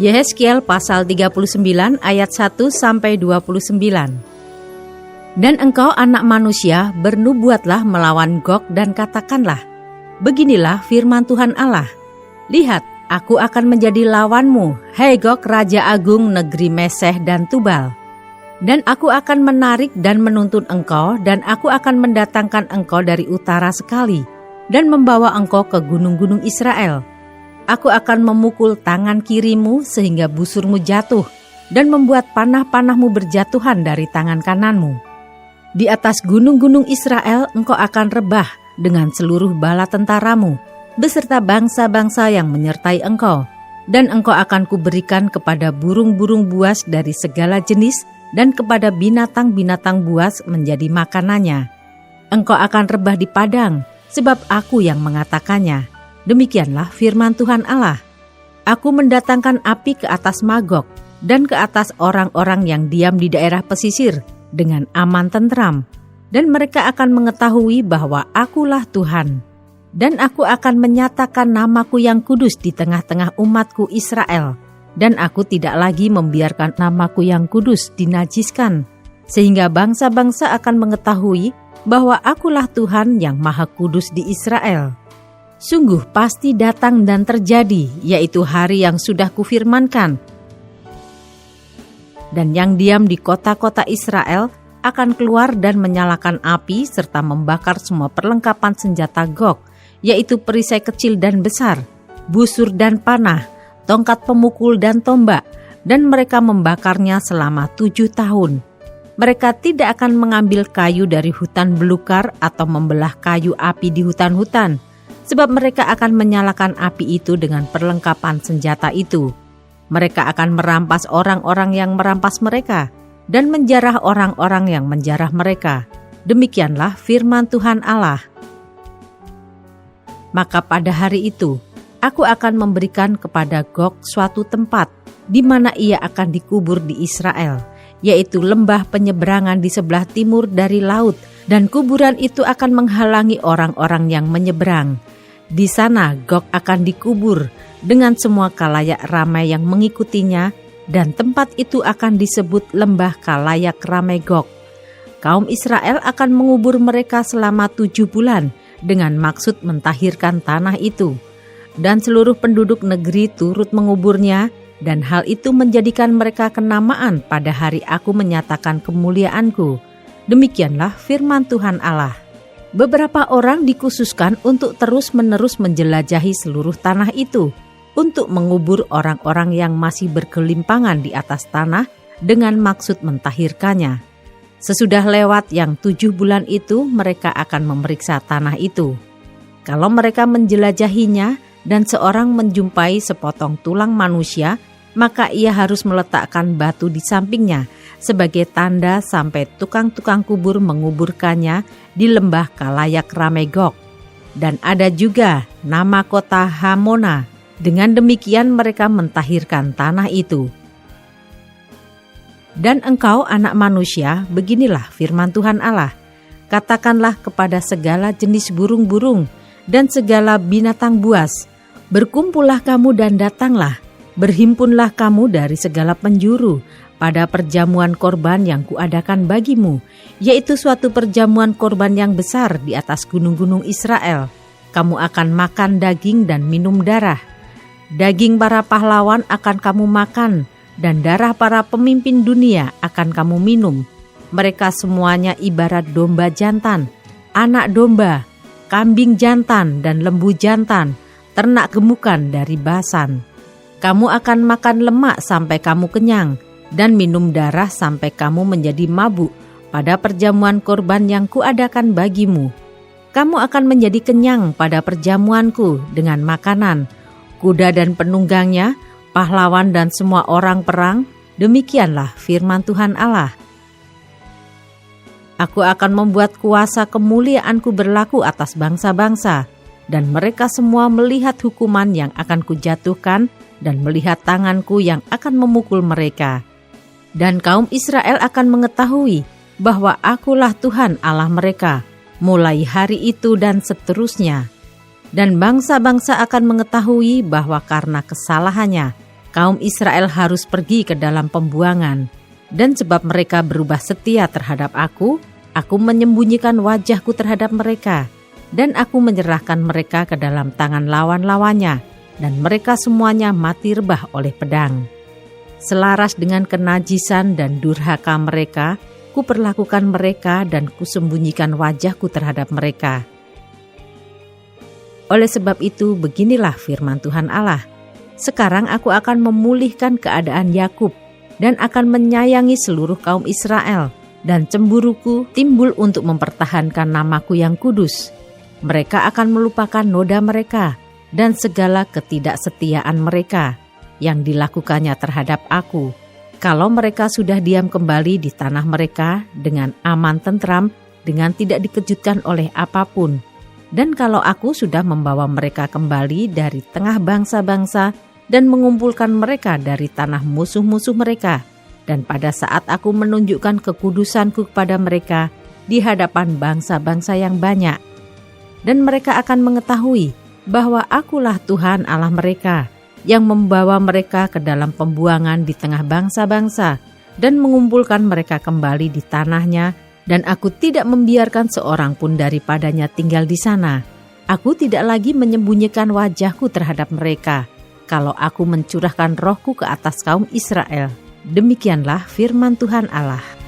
Yehezkiel pasal 39 ayat 1-29. Dan engkau anak manusia, bernubuatlah melawan Gog dan katakanlah, beginilah firman Tuhan Allah. Lihat, aku akan menjadi lawanmu, hai Gog Raja Agung negeri Meseh dan Tubal. Dan aku akan menarik dan menuntun engkau, dan aku akan mendatangkan engkau dari utara sekali, dan membawa engkau ke gunung-gunung Israel. Aku akan memukul tangan kirimu sehingga busurmu jatuh, dan membuat panah-panahmu berjatuhan dari tangan kananmu. Di atas gunung-gunung Israel engkau akan rebah dengan seluruh bala tentaramu, beserta bangsa-bangsa yang menyertai engkau. Dan engkau akan kuberikan kepada burung-burung buas dari segala jenis, dan kepada binatang-binatang buas menjadi makanannya. Engkau akan rebah di padang, sebab aku yang mengatakannya. Demikianlah firman Tuhan Allah. Aku mendatangkan api ke atas Magog dan ke atas orang-orang yang diam di daerah pesisir dengan aman tentram. Dan mereka akan mengetahui bahwa akulah Tuhan. Dan aku akan menyatakan namaku yang kudus di tengah-tengah umatku Israel. Dan aku tidak lagi membiarkan namaku yang kudus dinajiskan. Sehingga bangsa-bangsa akan mengetahui bahwa akulah Tuhan yang Maha Kudus di Israel. Sungguh pasti datang dan terjadi, yaitu hari yang sudah kufirmankan. Dan yang diam di kota-kota Israel akan keluar dan menyalakan api serta membakar semua perlengkapan senjata Gog, yaitu perisai kecil dan besar, busur dan panah, tongkat pemukul dan tombak, dan mereka membakarnya selama 7 tahun. Mereka tidak akan mengambil kayu dari hutan belukar atau membelah kayu api di hutan-hutan, sebab mereka akan menyalakan api itu dengan perlengkapan senjata itu. Mereka akan merampas orang-orang yang merampas mereka, dan menjarah orang-orang yang menjarah mereka. Demikianlah firman Tuhan Allah. Maka pada hari itu, aku akan memberikan kepada Gog suatu tempat, di mana ia akan dikubur di Israel, yaitu lembah penyeberangan di sebelah timur dari laut, dan kuburan itu akan menghalangi orang-orang yang menyeberang. Di sana Gog akan dikubur dengan semua kalayak ramai yang mengikutinya, dan tempat itu akan disebut lembah kalayak ramai Gog. Kaum Israel akan mengubur mereka selama 7 bulan dengan maksud mentahirkan tanah itu. Dan seluruh penduduk negeri turut menguburnya, dan hal itu menjadikan mereka kenamaan pada hari aku menyatakan kemuliaanku. Demikianlah firman Tuhan Allah. Beberapa orang dikhususkan untuk terus-menerus menjelajahi seluruh tanah itu, untuk mengubur orang-orang yang masih bergelimpangan di atas tanah dengan maksud mentahirkannya. Sesudah lewat yang 7 bulan itu, mereka akan memeriksa tanah itu. Kalau mereka menjelajahinya dan seorang menjumpai sepotong tulang manusia, maka ia harus meletakkan batu di sampingnya sebagai tanda sampai tukang-tukang kubur menguburkannya di lembah kalayak ramai Gog. Dan ada juga nama kota Hamona. Dengan demikian mereka mentahirkan tanah itu. Dan engkau anak manusia, beginilah firman Tuhan Allah. Katakanlah kepada segala jenis burung-burung dan segala binatang buas, berkumpullah kamu dan datanglah, berhimpunlah kamu dari segala penjuru pada perjamuan korban yang kuadakan bagimu, yaitu suatu perjamuan korban yang besar di atas gunung-gunung Israel. Kamu akan makan daging dan minum darah. Daging para pahlawan akan kamu makan, dan darah para pemimpin dunia akan kamu minum. Mereka semuanya ibarat domba jantan, anak domba, kambing jantan dan lembu jantan, ternak gemukan dari Basan. Kamu akan makan lemak sampai kamu kenyang, dan minum darah sampai kamu menjadi mabuk pada perjamuan korban yang kuadakan bagimu. Kamu akan menjadi kenyang pada perjamuanku dengan makanan, kuda dan penunggangnya, pahlawan dan semua orang perang. Demikianlah firman Tuhan Allah. Aku akan membuat kuasa kemuliaanku berlaku atas bangsa-bangsa, dan mereka semua melihat hukuman yang akan kujatuhkan dan melihat tanganku yang akan memukul mereka. Dan kaum Israel akan mengetahui bahwa akulah Tuhan Allah mereka, mulai hari itu dan seterusnya. Dan bangsa-bangsa akan mengetahui bahwa karena kesalahannya kaum Israel harus pergi ke dalam pembuangan, dan sebab mereka berubah setia terhadap aku menyembunyikan wajahku terhadap mereka, dan aku menyerahkan mereka ke dalam tangan lawan-lawannya, dan mereka semuanya mati rebah oleh pedang. Selaras dengan kenajisan dan durhaka mereka, kuperlakukan mereka dan kusembunyikan wajahku terhadap mereka. Oleh sebab itu, beginilah firman Tuhan Allah, sekarang aku akan memulihkan keadaan Yakub dan akan menyayangi seluruh kaum Israel, dan cemburuku timbul untuk mempertahankan namaku yang kudus. Mereka akan melupakan noda mereka dan segala ketidaksetiaan mereka yang dilakukannya terhadap aku. Kalau mereka sudah diam kembali di tanah mereka dengan aman tentram, dengan tidak dikejutkan oleh apapun. Dan kalau aku sudah membawa mereka kembali dari tengah bangsa-bangsa dan mengumpulkan mereka dari tanah musuh-musuh mereka, dan pada saat aku menunjukkan kekudusanku kepada mereka di hadapan bangsa-bangsa yang banyak, dan mereka akan mengetahui bahwa akulah Tuhan Allah mereka yang membawa mereka ke dalam pembuangan di tengah bangsa-bangsa dan mengumpulkan mereka kembali di tanahnya, dan aku tidak membiarkan seorang pun daripadanya tinggal di sana. Aku tidak lagi menyembunyikan wajahku terhadap mereka kalau aku mencurahkan rohku ke atas kaum Israel. Demikianlah firman Tuhan Allah.